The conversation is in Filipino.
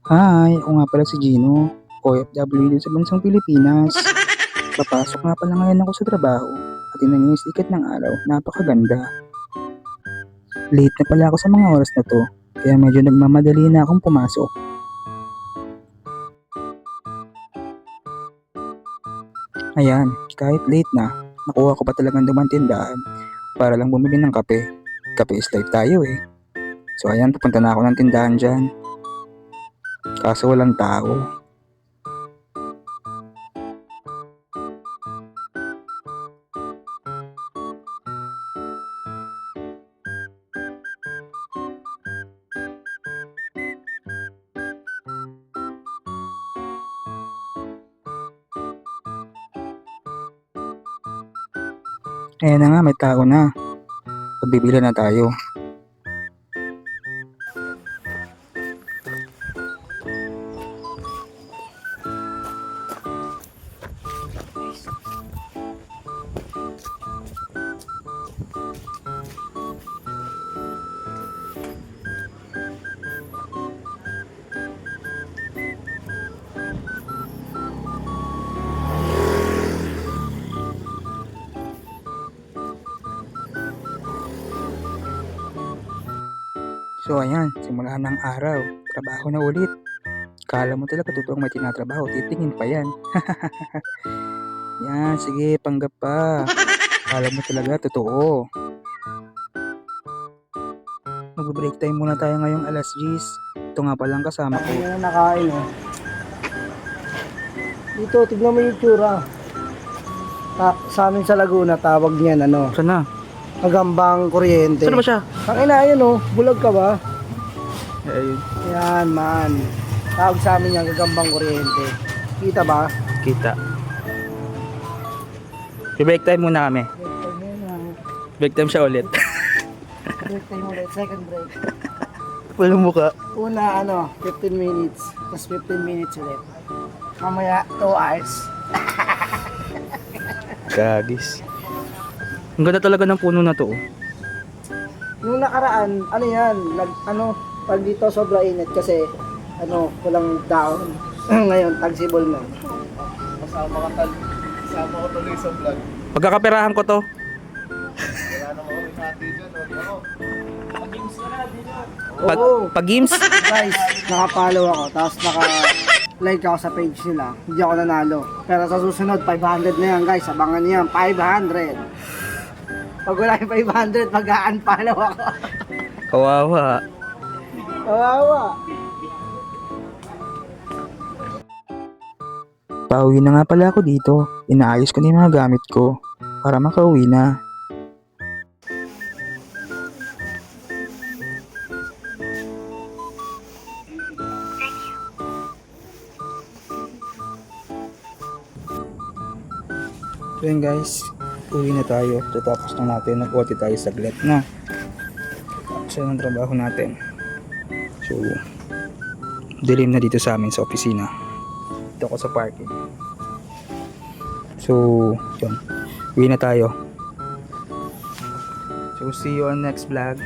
Hi, ako nga pala si Gino, OFW din sa bansang Pilipinas. Papasok nga pala ngayon ako sa trabaho at tingnan niyo yung sikat ng araw, napakaganda. Late na pala ako sa mga oras na to, kaya medyo nagmamadali na akong pumasok. Ayan, kahit late na, nakuha ko pa talagang dumang tindahan para lang bumili ng kape. Kape is life tayo eh. So ayan, pupunta na ako ng tindahan dyan, kaso walang tao. Ayan na nga, may tao na. Pagbibila na tayo. So ayan, simula ng araw, trabaho na ulit. Kala mo talaga totoong may tinatrabaho, titingin pa yan. Yan, sige, panggap pa. Kala mo talaga totoo. Mag-break time muna tayo ngayong alas 10. Ito nga palang kasama ko. Hindi na nakain oh. Dito, tignan mo yung tsura. Sa amin sa Laguna, tawag niyan ano, Saan na? magambang kuryente. Saan ba siya? Ang ina yun oh, bulag ka ba? Ayun, Yan man. Tawag sa amin yan, gagambang kuryente. Kita ba? kita. Break time muna kami. Break time muna. Break time siya ulit. Break time ulit, second break. Walang muka. Una 15 minutes, tapos 15 minutes ulit. Mamaya 2 hours. Gagis. Ang ganda talaga ng puno na to. Nung nakaraan, pag dito sobra init kasi walang daon. Ngayon, tagsibol na. Kasama ko tuloy sa vlog. Pagkakaperahan ko to. Wala na kami hati dyan. Oo. Pag games, Guys, nakapollow ako, tapos naka-like ako sa page nila. Hindi ako nanalo. Pero sa susunod, 500 na yan guys. Abangan niyo yan, 500. Pag wala yung 500, mag-unfollow ako. kawawa. Kawawa. Pauwi na nga pala ako dito. Inaayos ko na yung mga gamit ko para makauwi na. So yun guys, uwi na tayo. Tatapos na natin, nag-OT tayo saglit na. Tapos yun ang trabaho natin. So, dilim na dito sa amin sa opisina. Dito ako sa parking. So, yun. Uwi na tayo. So, see you on next vlog.